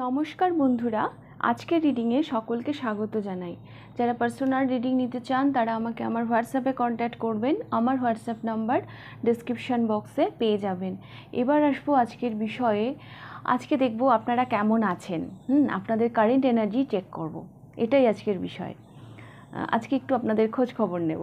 নমস্কার বন্ধুরা, আজকের রিডিংয়ে সকলকে স্বাগত জানাই। যারা পার্সোনাল রিডিং নিতে চান তারা আমাকে আমার হোয়াটসঅ্যাপে কন্ট্যাক্ট করবেন। আমার হোয়াটসঅ্যাপ নাম্বার ডেসক্রিপশন বক্সে পেয়ে যাবেন। এবার আসবো আজকের বিষয়ে। আজকে দেখব আপনারা কেমন আছেন, আপনাদের কারেন্ট এনার্জি চেক করব। এটাই আজকের বিষয়। আজকে একটু আপনাদের খোঁজ খবর নেব।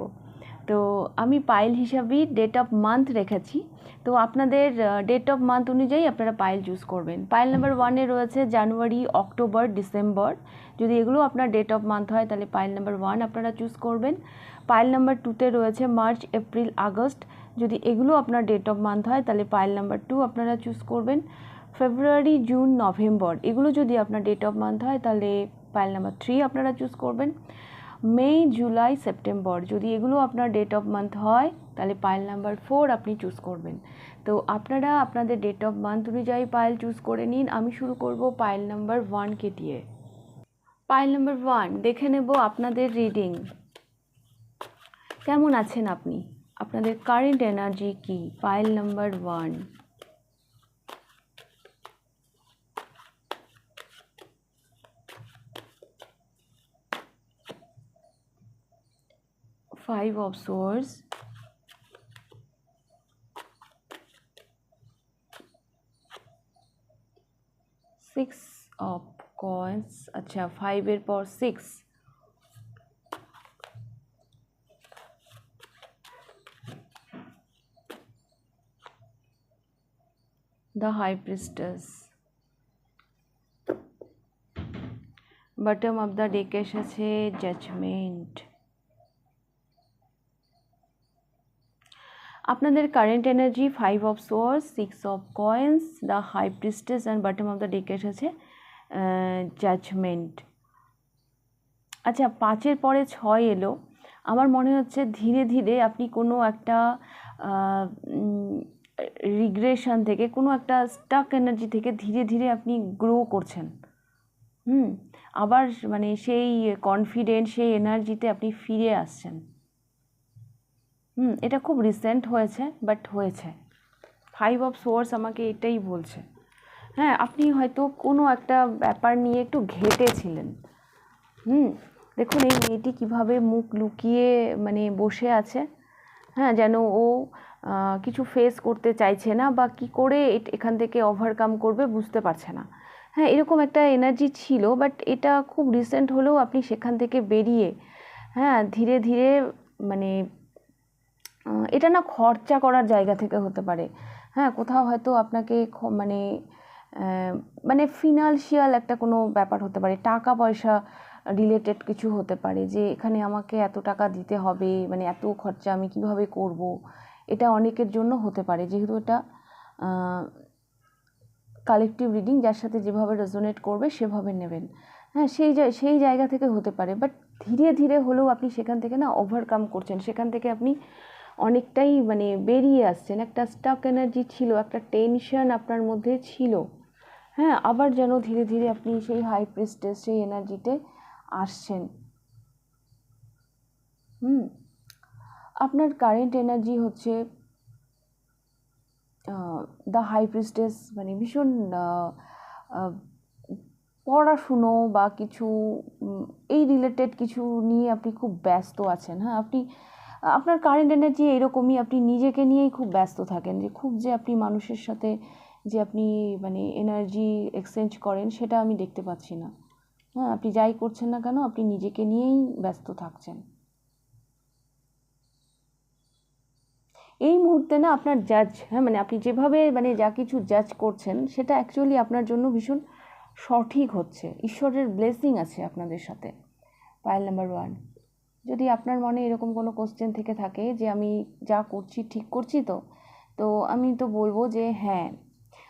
তো আমি পাইল হিসাবেই ডেট অফ মান্থ রেখেছি। তো আপনাদের ডেট অফ মান্থ অনুযায়ী আপনারা পাইল চুজ করবেন। পাইল নাম্বার 1-এ রয়েছে জানুয়ারি, অক্টোবর, ডিসেম্বর। যদি এগুলো আপনার ডেট অফ মান্থ হয় তাহলে পাইল নাম্বার 1 আপনারা চুজ করবেন। পাইল নাম্বার 2-তে রয়েছে মার্চ, এপ্রিল, আগস্ট। যদি এগুলো আপনার ডেট অফ মান্থ হয় তাহলে পাইল নাম্বার 2 আপনারা চুজ করবেন। ফেব্রুয়ারি, জুন, নভেম্বর এগুলো যদি আপনার ডেট অফ মান্থ হয় তাহলে পাইল নাম্বার 3 আপনারা চুজ করবেন। মে, জুলাই, সেপ্টেম্বর যদি এগুলো আপনার ডেট অফ মান্থ হয় তাহলে পাইল নাম্বার 4 আপনি চুজ করবেন। তো আপনারা আপনাদের ডেট অফ মান্থ অনুযায়ী পাইল চুজ করে নিন। আমি শুরু করব পাইল নাম্বার 1কে দিয়ে। পাইল নাম্বার 1 দেখে নেব আপনাদের রিডিং কেমন আছেন আপনি, আপনাদের কারেন্ট এনার্জি কি। Pile number 1, Five of Swords, Six of Coins। अच्छा, 5-এর পর 6, The High Priestess। Bottom of the ডেকে এসেছে জাজমেন্ট। আপনাদের current energy 5 of swords, 6 of coins, the high priestess and bottom of the ডেকে এসেছে জাজমেন্ট। আচ্ছা, 5-এর পরে 6 এলো। আমার মনে হচ্ছে ধীরে ধীরে আপনি কোনো একটা রিগ্রেশন থেকে, কোনো একটা স্টাক এনার্জি থেকে ধীরে ধীরে আপনি গ্রো করছেন। আবার মানে সেই কনফিডেন্স, সেই এনার্জিতে আপনি ফিরে আসছেন। এটা খুব রিসেন্ট হয়েছে, বাট হয়েছে। 5 অফ সোর্স আমাকে এটাই বলছে। হ্যাঁ, আপনি হয়তো কোনো একটা ব্যাপার নিয়ে একটু ঘেঁটেছিলেন। দেখুন এই মেয়েটি কিভাবে মুখ লুকিয়ে মানে বসে আছে। হ্যাঁ, যেন ও কিছু ফেস করতে চাইছে না, বা কি করে এখান থেকে ওভারকাম করবে বুঝতে পারছে না। হ্যাঁ, এরকম একটা এনার্জি ছিল, বাট এটা খুব রিসেন্ট হলেও আপনি সেখান থেকে বেরিয়ে হ্যাঁ ধীরে ধীরে মানে এটা না খরচা করার জায়গা থেকে হতে পারে। হ্যাঁ, কোথাও হয়তো আপনাকে মানে মানে ফিনান্সিয়াল একটা কোনো ব্যাপার হতে পারে, টাকা পয়সা রিলেটেড কিছু হতে পারে, যে এখানে আমাকে এত টাকা দিতে হবে, মানে এত খরচা আমি কিভাবে করব। এটা অনেকের জন্য হতে পারে, যেহেতু এটা কালেকটিভ রিডিং, যার সাথে যেভাবে রেজোনেট করবে সেভাবে নেবেন। হ্যাঁ, সেই জায়গা থেকে হতে পারে, বাট ধীরে ধীরে হলেও আপনি সেখান থেকে না ওভারকাম করছেন, সেখান থেকে আপনি অনেকটাই মানে বেরিয়ে আসছেন। একটা স্টাক এনার্জি ছিল, একটা টেনশন আপনার মধ্যে ছিল। হ্যাঁ, আবার যেন ধীরে ধীরে আপনি সেই হাই প্রিস্টেস, সেই এনার্জিতে আসছেন। আপনার কারেন্ট এনার্জি হচ্ছে দ্য হাই প্রিস্টেস, মানে ভীষণ পড়াশুনো বা কিছু এই রিলেটেড কিছু নিয়ে আপনি খুব ব্যস্ত আছেন। হ্যাঁ, আপনার কারেন্ট এনার্জি এরকমই, আপনি নিজেকে নিয়েই খুব ব্যস্ত থাকেন, যে খুব যে আপনি মানুষের সাথে যে আপনি মানে এনার্জি এক্সচেঞ্জ করেন সেটা আমি দেখতে পাচ্ছি না। হ্যাঁ, আপনি যাই করছেন না কেন আপনি নিজেকে নিয়েই ব্যস্ত থাকছেন। এই মুহূর্তে না আপনার জাজ, হ্যাঁ মানে আপনি যেভাবে মানে যা কিছু জাজ করছেন সেটা অ্যাকচুয়ালি আপনার জন্য ভীষণ সঠিক হচ্ছে। ঈশ্বরের ব্লেসিং আছে আপনাদের সাথে। পাইল নাম্বার 1, যদি আপনার মনে এরকম কোনো কোশ্চেন থেকে থাকে যে আমি যা করছি ঠিক করছি তো আমি তো বলবো যে হ্যাঁ,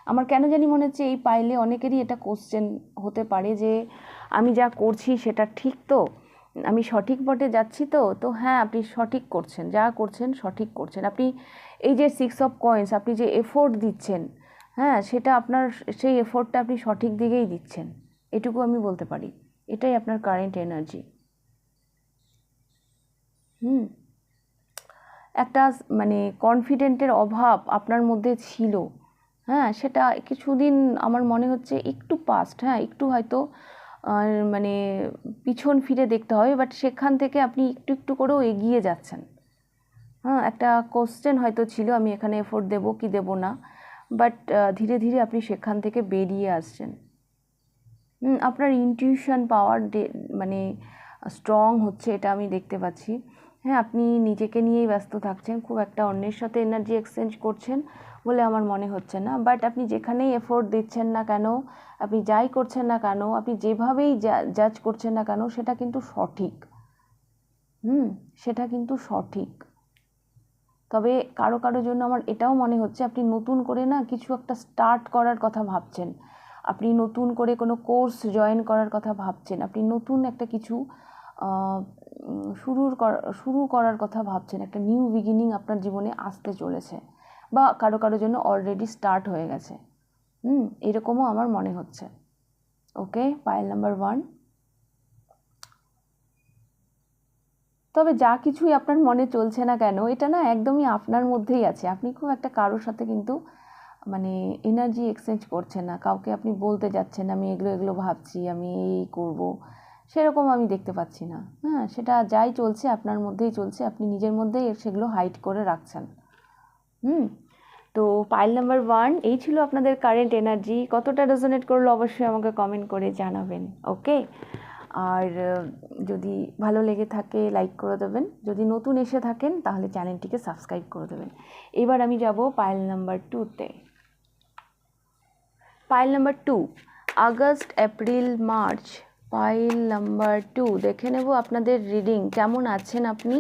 আমার কেন জানি মনে হচ্ছে এই পাইলে অনেকেরই এটা কোশ্চেন হতে পারে যে আমি যা করছি সেটা ঠিক তো, আমি সঠিক পথে যাচ্ছি তো হ্যাঁ, আপনি সঠিক করছেন, যা করছেন সঠিক করছেন। আপনি এই যে 6 অফ কয়েন্স, আপনি যে এফোর্ট দিচ্ছেন, হ্যাঁ সেটা আপনার, সেই এফোর্টটা আপনি সঠিক দিকেই দিচ্ছেন, এটুকু আমি বলতে পারি। এটাই আপনার কারেন্ট এনার্জি। একটা মানে কনফিডেন্টের অভাব আপনার মধ্যে ছিল। হ্যাঁ, সেটা কিছুদিন আমার মনে হচ্ছে একটু পাস্ট, হ্যাঁ একটু হয়তো মানে পিছন ফিরে দেখতে হবে, বাট সেখান থেকে আপনি একটু একটু করেও এগিয়ে যাচ্ছেন। হ্যাঁ, একটা কোশ্চেন হয়তো ছিল আমি এখানে এফোর্ট দেবো কি দেবো না, বাট ধীরে ধীরে আপনি সেখান থেকে বেরিয়ে আসছেন। আপনার ইনটিউশন পাওয়ার মানে স্ট্রং হচ্ছে, এটা আমি দেখতে পাচ্ছি। হ্যাঁ, আপনি নিজেকে নিয়েই ব্যস্ত থাকছেন, খুব একটা অন্যের সাথে এনার্জি এক্সচেঞ্জ করছেন বলে আমার মনে হচ্ছে না। বাট আপনি যেখানেই এফোর্ট দিচ্ছেন না কেন, আপনি যাই করছেন না কেন, আপনি যেভাবেই জাজ করছেন না কেন, সেটা কিন্তু সঠিক। সেটা কিন্তু সঠিক। তবে কারো কারো জন্য আমার এটাও মনে হচ্ছে আপনি নতুন করে না কিছু একটা স্টার্ট করার কথা ভাবছেন, আপনি নতুন করে কোনো কোর্স জয়েন করার কথা ভাবছেন, আপনি নতুন একটা কিছু শুরু করার কথা ভাবছেন, একটা নিউ বিগিনিং আপনার জীবনে আসতে চলেছে, বা কারো কারো জন্য অলরেডি স্টার্ট হয়ে গেছে। এরকমও আমার মনে হচ্ছে। ওকে, পাইল নাম্বার 1। তবে যা কিছুই আপনার মনে চলছে না কেন, এটা না একদমই আপনার মধ্যেই আছে। আপনি খুব একটা কারোর সাথে কিন্তু মানে এনার্জি এক্সচেঞ্জ করছেন না, কাউকে আপনি বলতে যাচ্ছেন আমি এগুলো এগুলো ভাবছি, আমি এই করব, সেরকম আমি দেখতে পাচ্ছি না। হ্যাঁ, সেটা যাই চলছে আপনার মধ্যেই চলছে, আপনি নিজের মধ্যেই সেগুলো হাইড করে রাখছেন। তো পাইল নাম্বার 1 এই ছিল আপনাদের কারেন্ট এনার্জি। কতটা রেজোনেট করলো অবশ্যই আমাকে কমেন্ট করে জানাবেন। ওকে, আর যদি ভালো লেগে থাকে লাইক করে দেবেন, যদি নতুন এসে থাকেন তাহলে চ্যানেলটিকে সাবস্ক্রাইব করে দেবেন। এবার আমি যাব পাইল নাম্বার 2তে। Pile number 2, August, April, March. Pile number 2 দেখে নেব আপনাদের রিডিং কেমন আছেন আপনি,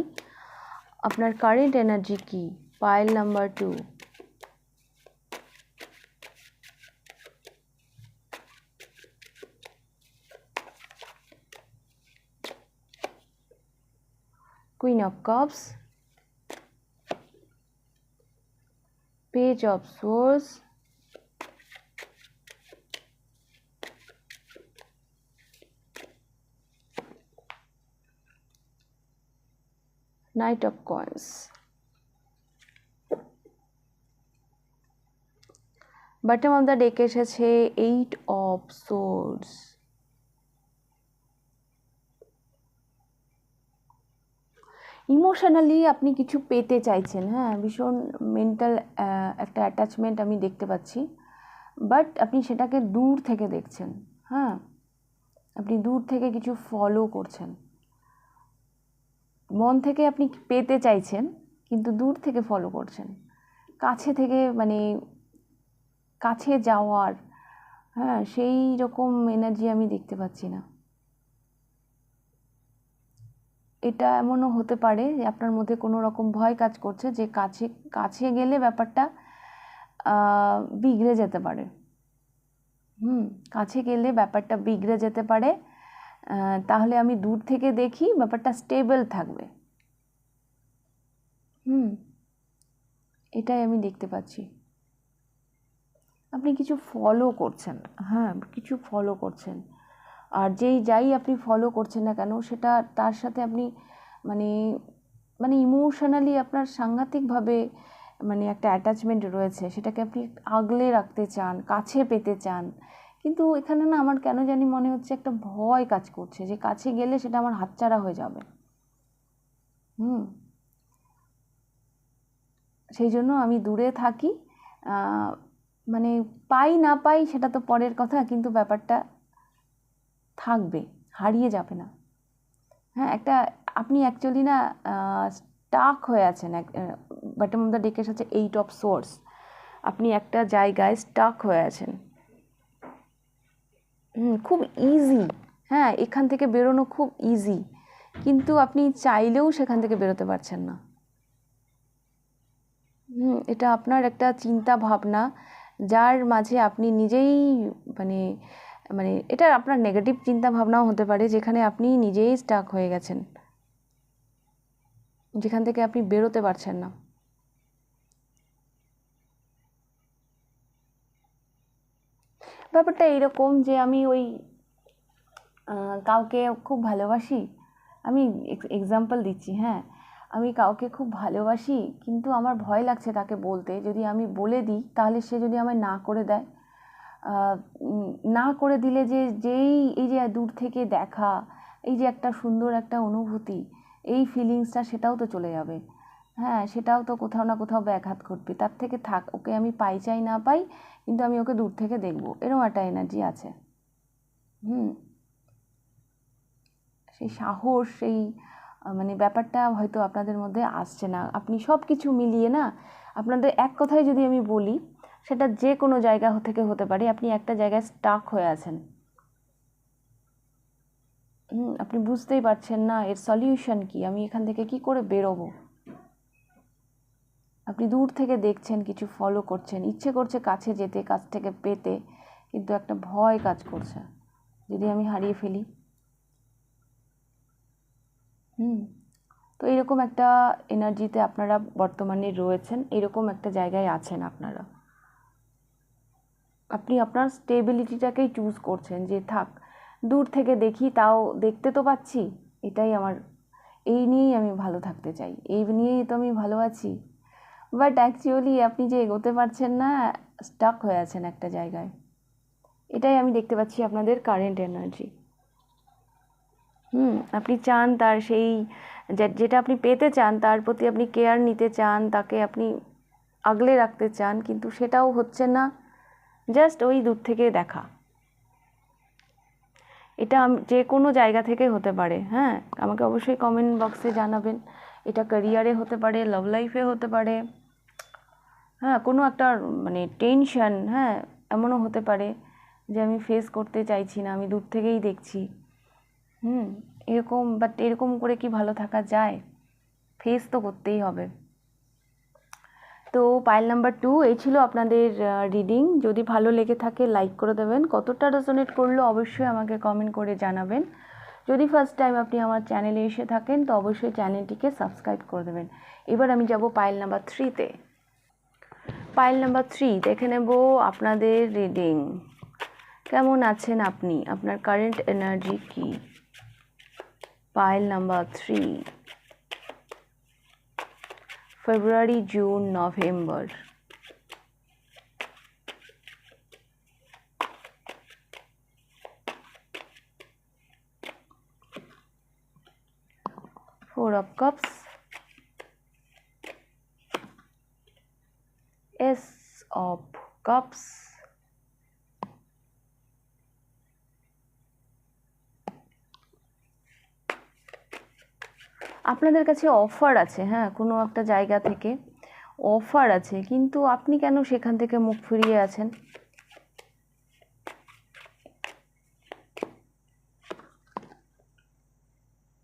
আপনার কারেন্ট এনার্জি কি। Pile number 2, Queen of Cups, Page of Swords, Knight of Coins। Bottom of the deck এসেছে 8 of Swords। ইমোশনালি আপনি কিছু পেতে চাইছেন, হ্যাঁ ভীষণ মেন্টাল একটা অ্যাটাচমেন্ট আমি দেখতে পাচ্ছি, বাট আপনি সেটাকে দূর থেকে দেখছেন। হ্যাঁ, আপনি দূর থেকে কিছু ফলো করছেন, মন থেকে আপনি পেতে চাইছেন কিন্তু দূর থেকে ফলো করছেন, কাছে থেকে মানে কাছে যাওয়ার, হ্যাঁ সেই রকম এনার্জি আমি দেখতে পাচ্ছি না। এটা এমনও হতে পারে যে আপনার মধ্যে কোনো রকম ভয় কাজ করছে যে কাছে কাছে গেলে ব্যাপারটা বিগড়ে যেতে পারে। কাছে গেলে ব্যাপারটা বিগড়ে যেতে পারে, তাহলে আমি দূর থেকে দেখি ব্যাপারটা স্টেবল থাকবে। এটাই আমি দেখতে পাচ্ছি। আপনি কিছু ফলো করছেন, হ্যাঁ কিছু ফলো করছেন, আর যাই আপনি ফলো করছেন না কেন সেটা তার সাথে আপনি মানে মানে ইমোশনালি আপনার সাংঘাতিকভাবে মানে একটা অ্যাটাচমেন্ট রয়েছে, সেটাকে আপনি আগলে রাখতে চান, কাছে পেতে চান। কিন্তু এখানে না আমার কেন জানি মনে হচ্ছে একটা ভয় কাজ করছে যে কাছে গেলে সেটা আমার হাতছাড়া হয়ে যাবে। সেই জন্য আমি দূরে থাকি। মানে পাই না পাই সেটা তো পরের কথা, কিন্তু ব্যাপারটা থাকবে, হারিয়ে যাবে না। হ্যাঁ, একটা আপনি অ্যাকচুয়ালি না স্টাক হয়ে আছেন, বটম অফ দ্য ডেকের সাথে 8 of Swords। আপনি একটা জায়গায় স্টাক হয়ে আছেন, খুব ইজি, হ্যাঁ এখান থেকে বেরোনো খুব ইজি, কিন্তু আপনি চাইলেও সেখান থেকে বেরোতে পারছেন না। এটা আপনার একটা চিন্তা ভাবনা, যার মাঝে আপনি নিজেই মানে মানে এটা আপনার নেগেটিভ চিন্তা ভাবনাও হতে পারে, যেখানে আপনি নিজেই স্টাক হয়ে গেছেন, যেখান থেকে আপনি বেরোতে পারছেন না। ব্যাপারটা এইরকম যে আমি ওই কাউকে খুব ভালোবাসি, আমি এক্সাম্পল দিচ্ছি, হ্যাঁ আমি কাউকে খুব ভালোবাসি, কিন্তু আমার ভয় লাগছে তাকে বলতে। যদি আমি বলে দিই তাহলে সে যদি আমায় না করে দেয়, না করে দিলে যেই এই যে দূর থেকে দেখা, এই যে একটা সুন্দর একটা অনুভূতি, এই ফিলিংসটা, সেটাও তো চলে যাবে। হ্যাঁ, সেটাও তো কোথাও না কোথাও ব্যাঘাত ঘটবে। তার থেকে থাক, ওকে আমি পাই চাই না পাই, কিন্তু আমি ওকে দূর থেকে দেখবো, এরকম একটা এনার্জি আছে। সেই সাহস, সেই মানে ব্যাপারটা হয়তো আপনাদের মধ্যে আসছে না। আপনি সব কিছু মিলিয়ে না, আপনাদের এক কথায় যদি আমি বলি, সেটা যে কোনো জায়গা থেকে হতে পারে। আপনি একটা জায়গায় স্টাক হয়ে আছেন, আপনি বুঝতেই পারছেন না এর সলিউশন কি, আমি এখান থেকে কি করে বেরোবো। আপনি দূর থেকে দেখছেন, কিছু ফলো করছেন, ইচ্ছে করছে কাছে যেতে, কাছ থেকে পেতে, কিন্তু একটা ভয় কাজ করছে, যদি আমি হারিয়ে ফেলি। তো এরকম একটা এনার্জিতে আপনারা বর্তমানে রয়েছেন, এরকম একটা জায়গায় আছেন আপনারা। আপনি আপনার স্টেবিলিটিটাকেই চুজ করছেন, যে থাক দূর থেকে দেখি, তাও দেখতে তো পাচ্ছি, এটাই আমার, এই নিয়েই আমি ভালো থাকতে চাই, এই নিয়েই তো আমি ভালো আছি। বাট অ্যাকচুয়ালি আপনি যে এগোতে পারছেন না, স্টাক হয়ে আছেন একটা জায়গায়। এটাই আমি দেখতে পাচ্ছি আপনাদের কারেন্ট এনার্জি। আপনি চান তার সেই যেটা আপনি পেতে চান, তার প্রতি আপনি কেয়ার নিতে চান, তাকে আপনি আগলে রাখতে চান, কিন্তু সেটাও হচ্ছে না, জাস্ট ওই দূর থেকে দেখা। এটা যে কোনো জায়গা থেকে হতে পারে। হ্যাঁ, আমাকে অবশ্যই কমেন্ট বক্সে জানাবেন। এটা ক্যারিয়ারে হতে পারে, লাভ লাইফে হতে পারে, হ্যাঁ, কোনো একটা মানে টেনশন, হ্যাঁ, এমনও হতে পারে যে আমি ফেস করতে চাইছি না, আমি দূর থেকেই দেখছি। এরকম, বাট এরকম করে কি ভালো থাকা যায়? ফেস তো করতেই হবে। তো পাইল নাম্বার 2, এই ছিল আপনাদের রিডিং। যদি ভালো লেগে থাকে লাইক করে দেবেন, কতটা রেজোনেট করলো অবশ্যই আমাকে কমেন্ট করে জানাবেন। যদি ফার্স্ট টাইম আপনি আমার চ্যানেলে এসে থাকেন তো অবশ্যই চ্যানেলটিকে সাবস্ক্রাইব করে দেবেন। এবার আমি যাব পাইল নাম্বার 3-তে। পাইল নাম্বার 3 দেখে নেব আপনাদের রিডিং। কেমন আছেন আপনি, আপনার কারেন্ট এনার্জি কি? Pile number 3, February, June, November. Four of Cups, Ace of Cups, আপনাদের কাছে অফার আছে, হ্যাঁ, কোনো একটা জায়গা থেকে অফার আছে, কিন্তু আপনি কেন সেখান থেকে মুখ ফিরিয়ে আছেন?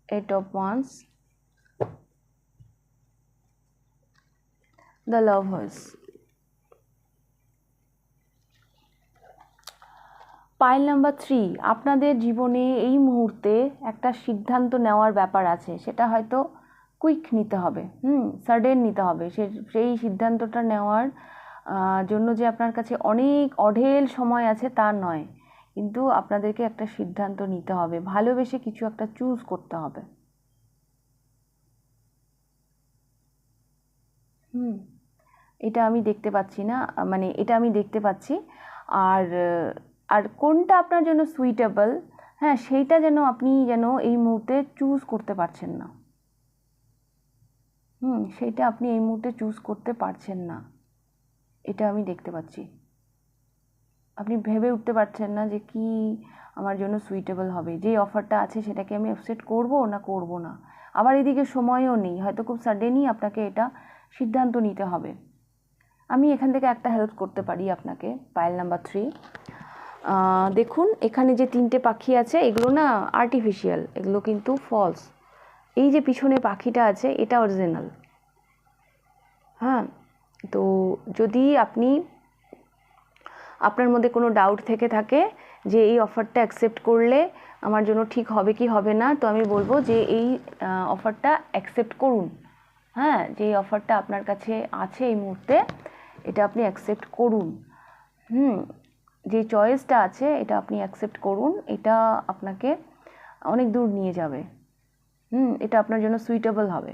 Eight of Wands, The Lovers। Pile number 3, আপনাদের জীবনে এই মুহূর্তে একটা সিদ্ধান্ত নেওয়ার ব্যাপার আছে, সেটা হয়তো কুইক নিতে হবে, সাডেন নিতে হবে। সেই সিদ্ধান্তটা নেওয়ার জন্য যে আপনার কাছে অনেক অঢেল সময় আছে তা নয়, কিন্তু আপনাদেরকে একটা সিদ্ধান্ত নিতে হবে, ভালোবেসে কিছু একটা চুজ করতে হবে। এটা আমি দেখতে পাচ্ছি না, মানে এটা আমি দেখতে পাচ্ছি। আর আর কোনটা আপনার জন্য সুইটেবল, হ্যাঁ, সেইটা যেন আপনি এই মুহূর্তে চুজ করতে পারছেন না। সেইটা আপনি এই মুহূর্তে চুজ করতে পারছেন না, এটা আমি দেখতে পাচ্ছি। আপনি ভেবে উঠতে পারছেন না যে কি আমার জন্য সুইটেবল হবে, যেই অফারটা আছে সেটাকে আমি অ্যাকসেপ্ট করব না করব না। আবার এদিকে সময়ও নেই, হয়তো খুব সাডেনই আপনাকে এটা সিদ্ধান্ত নিতে হবে। আমি এখান থেকে একটা হেল্প করতে পারি আপনাকে। পাইল নাম্বার 3, দেখুন এখানে যে 3টে পাখি আছে, এগুলো না আর্টিফিশিয়াল, এগুলো কিন্তু ফলস। এই যে পিছনে পাখিটা আছে এটা অরিজিনাল। হ্যাঁ, তো যদি আপনার মধ্যে কোনো ডাউট থেকে থাকে যে এই অফারটা অ্যাকসেপ্ট করলে আমার জন্য ঠিক হবে কি হবে না, তো আমি বলবো যে এই অফারটা অ্যাকসেপ্ট করুন। হ্যাঁ, যে অফারটা আপনার কাছে আছে এই মুহূর্তে, এটা আপনি অ্যাকসেপ্ট করুন। যে চয়েসটা আছে এটা আপনি অ্যাকসেপ্ট করুন, এটা আপনাকে অনেক দূর নিয়ে যাবে। এটা আপনার জন্য সুইটেবল হবে।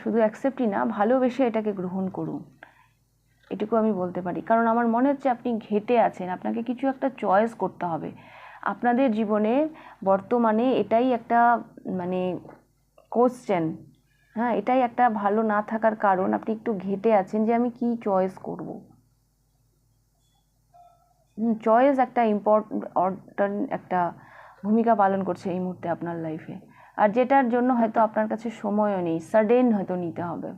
শুধু অ্যাকসেপ্টই না, ভালোবেসে এটাকে গ্রহণ করুন, এটুকু আমি বলতে পারি। কারণ আমার মনে হচ্ছে আপনি ঘেঁটে আছেন, আপনাকে কিছু একটা চয়েস করতে হবে আপনাদের জীবনে। বর্তমানে এটাই একটা মানে কোশ্চেন, হ্যাঁ, এটাই একটা ভালো না থাকার কারণ। আপনি একটু ঘেঁটে আছেন যে আমি কি চয়েস করব। চয়েস একটা ইম্পর্ট্যান্ট একটা ভূমিকা পালন করছে এই মুহূর্তে আপনার লাইফে, আর যেটার জন্য হয়তো আপনার কাছে সময়ও নেই, সাডেন হয়তো নিতে হবে।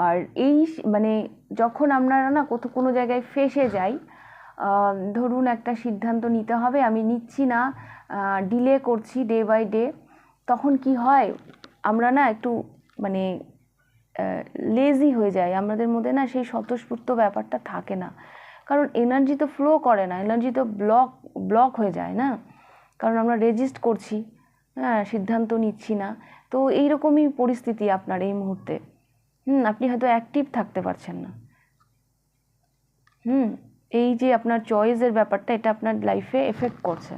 আর এই মানে যখন আপনারা না কোনো জায়গায় ফেঁসে যাই, ধরুন একটা সিদ্ধান্ত নিতে হবে, আমি নিচ্ছি না, ডিলে করছি ডে বাই ডে, তখন কি হয় আমরা না একটু মানে লেজি হয়ে যায়, আমাদের মধ্যে না সেই স্বতঃস্ফূর্ত ব্যাপারটা থাকে না। কারণ এনার্জি তো ফ্লো করে না, এনার্জি তো ব্লক হয়ে যায় না, কারণ আমরা রেজিস্ট করছি, হ্যাঁ, সিদ্ধান্ত নিচ্ছি না। তো এইরকমই পরিস্থিতি আপনার এই মুহূর্তে। আপনি হয়তো অ্যাক্টিভ থাকতে পারছেন না। এই যে আপনার চয়েসের ব্যাপারটা, এটা আপনার লাইফে এফেক্ট করছে,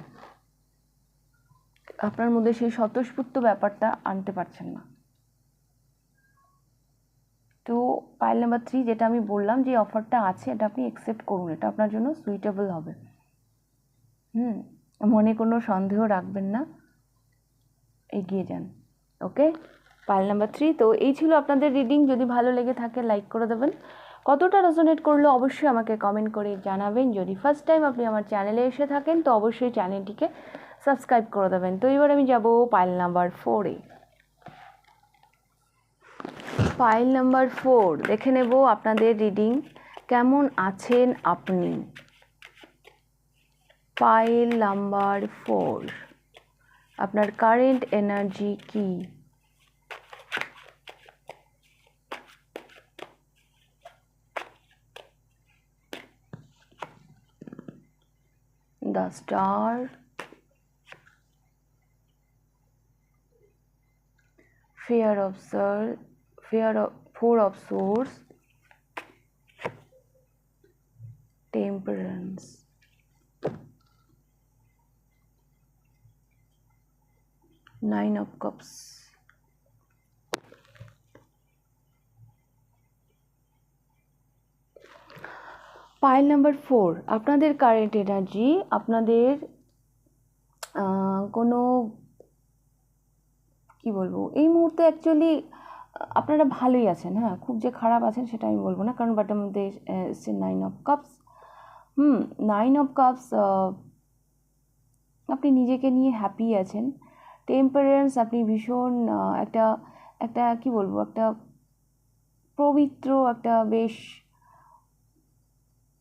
আপনার মধ্যে সেই স্বতঃস্ফূর্ত ব্যাপারটা আনতে পারছেন না। তো পাইল নাম্বার 3 যেটা আমি বললাম যে অফারটা আছে, এটা আপনি অ্যাকসেপ্ট করুন, এটা আপনার জন্য সুইটেবল হবে। মনে কোনো সন্দেহ রাখবেন না, এগিয়ে যান। ওকে, পাইল নাম্বার 3। তো এই ছিল আপনাদের রিডিং। যদি ভালো লেগে থাকে লাইক করে দেবেন, কতটা রেজোনেট করলো অবশ্যই আমাকে কমেন্ট করে জানাবেন। যদি ফার্স্ট টাইম আপনি আমার চ্যানেলে এসে থাকেন তো অবশ্যই চ্যানেলটিকে সাবস্ক্রাইব করে দেবেন। তো এবার আমি যাব পাইল নাম্বার 4-এ। পাইল নাম্বার 4 দেখে নেব আপনাদের রিডিং কেমন আছেন আপনি। পাইল নাম্বার 4, আপনার কারেন্ট এনার্জি কি? The Star, Four of Swords, Temperance, Nine of Cups, pile number 4 আপনাদের কারেন্ট এনার্জি, আপনাদের কোনো কি বলবো, এই মুহূর্তে অ্যাকচুয়ালি আপনারা ভালোই আছেন, হ্যাঁ, খুব যে খারাপ আছেন সেটা আমি বলবো না, কারণ বাটের মধ্যে এসছে 9 of Cups। 9 of Cups, আপনি নিজেকে নিয়ে হ্যাপি আছেন। টেম্পারেন্স, আপনি ভীষণ একটা একটা কি বলবো, একটা পবিত্র, একটা বেশ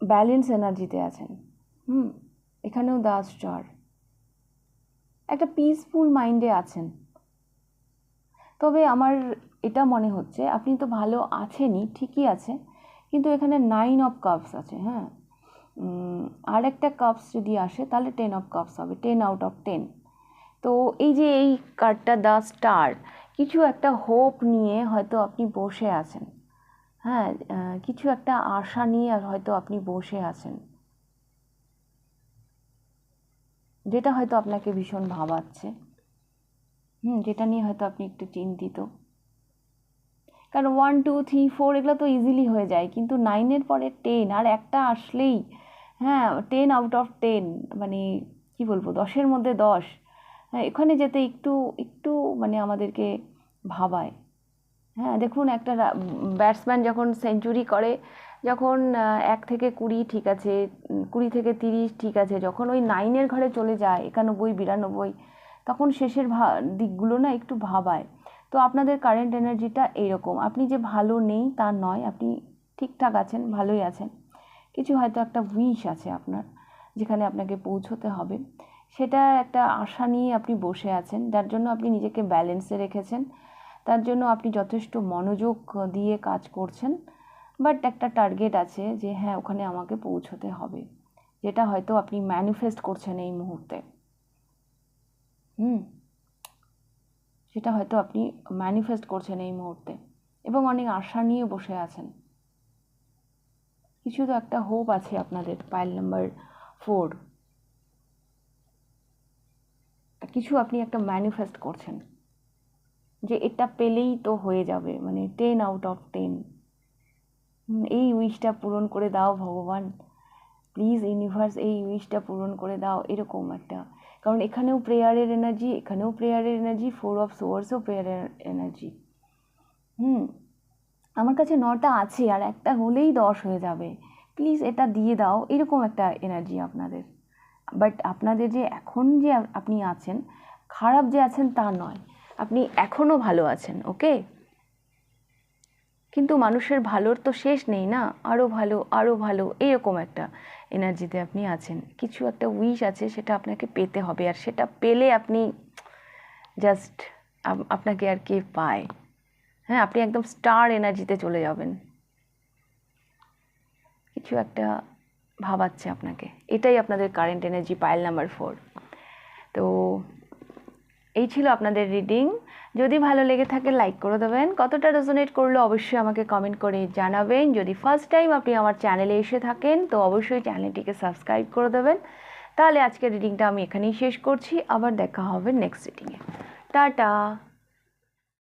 ব্যালেন্স এনার্জিতে আছেন। এখানেও দ্য স্টার, একটা পিসফুল মাইন্ডে আছেন। তবে আমার এটা মনে হচ্ছে আপনি তো ভালো আছেনই, ঠিকই আছে, কিন্তু এখানে 9 of Cups আছে, হ্যাঁ, আর একটা কাপস যদি আসে তাহলে 10 of Cups হবে, 10 out of 10। তো এই যে এই কার্ডটা দ্য স্টার, কিছু একটা হোপ নিয়ে হয়তো আপনি বসে আছেন, হ্যাঁ, কিছু একটা আশা নিয়ে হয়তো আপনি বসে আছেন, যেটা হয়তো আপনাকে ভীষণ ভাবাচ্ছে, যেটা নিয়ে হয়তো আপনি একটু চিন্তিত। কারণ 1 2 3 4 এগুলো তো ইজিলি হয়ে যায়, কিন্তু 9-এর পরে 10 আর একটা আসলেই, হ্যাঁ, 10 out of 10, মানে কি বলবো, 10-এর মধ্যে 10, হ্যাঁ, এখানে যেতে একটু একটু মানে আমাদেরকে ভাবায়। হ্যাঁ, দেখুন একটা ব্যাটসম্যান যখন সেঞ্চুরি করে, যখন 1 থেকে 20 ঠিক আছে, 20 থেকে 30 ঠিক আছে, যখন ওই 9-এর ঘরে চলে যায় 91 92, তখন শেষের দিকগুলো না একটু ভাবায়। তো আপনাদের কারেন্ট এনার্জিটা এইরকম, আপনি যে ভালো নেই তা নয়, আপনি ঠিকঠাক আছেন, ভালোই আছেন। কিছু হয়তো একটা উইশ আছে আপনার, যেখানে আপনাকে পৌঁছতে হবে, সেটা একটা আশা নিয়ে আপনি বসে আছেন, যার জন্য আপনি নিজেকে ব্যালেন্সে রেখেছেন, তার জন্য আপনি যথেষ্ট মনোযোগ দিয়ে কাজ করছেন। বাট একটা টার্গেট আছে যে হ্যাঁ, ওখানে আমাকে পৌঁছতে হবে, যেটা হয়তো আপনি ম্যানিফেস্ট করছেন এই মুহূর্তে। সেটা হয়তো আপনি ম্যানিফেস্ট করছেন এই মুহূর্তে, এবং অনেক আশা নিয়ে বসে আছেন। কিছু তো একটা হোপ আছে আপনাদের। পাইল নাম্বার 4, কিছু আপনি একটা ম্যানিফেস্ট করছেন যে এটা পেলেই তো হয়ে যাবে, মানে 10/10। এই উইশটা পূরণ করে দাও ভগবান, প্লিজ ইউনিভার্স এই উইশটা পূরণ করে দাও, এরকম একটা। কারণ এখানেও প্রেয়ারের এনার্জি, এখানেও প্রেয়ারের এনার্জি, 4 অফ সোয়ার্ডসও প্রেয়ারের এনার্জি। আমার কাছে 9টা আছে আর একটা হলেই 10 হয়ে যাবে, প্লিজ এটা দিয়ে দাও, এরকম একটা এনার্জি আপনাদের। বাট আপনাদের যে এখন যে আপনি আছেন, খারাপ যে আছেন তা নয়, আপনি এখনও ভালো আছেন, ওকে? কিন্তু মানুষের ভালোর তো শেষ নেই না, আরও ভালো আরও ভালো, এরকম একটা এনার্জিতে আপনি আছেন। কিছু একটা উইশ আছে, সেটা আপনাকে পেতে হবে, আর সেটা পেলে আপনি জাস্ট আপনাকে আর কে পায়? হ্যাঁ, আপনি একদম স্টার এনার্জিতে চলে যাবেন। কিছু একটা ভাবাচ্ছে আপনাকে, এটাই আপনাদের কারেন্ট এনার্জি, পাইল নাম্বার 4। তো এই ছিল আপনাদের রিডিং। যদি ভালো লেগে থাকে লাইক করে দেবেন, কতটা রেজোনেট করলো অবশ্যই আমাকে কমেন্ট করে জানাবেন। যদি ফার্স্ট টাইম আপনি আমার চ্যানেলে এসে থাকেন তো অবশ্যই চ্যানেলটিকে সাবস্ক্রাইব করে দেবেন। তাহলে আজকের রিডিংটা আমি এখানেই শেষ করছি, আবার দেখা হবে নেক্সট রিডিংয়ে। টাটা।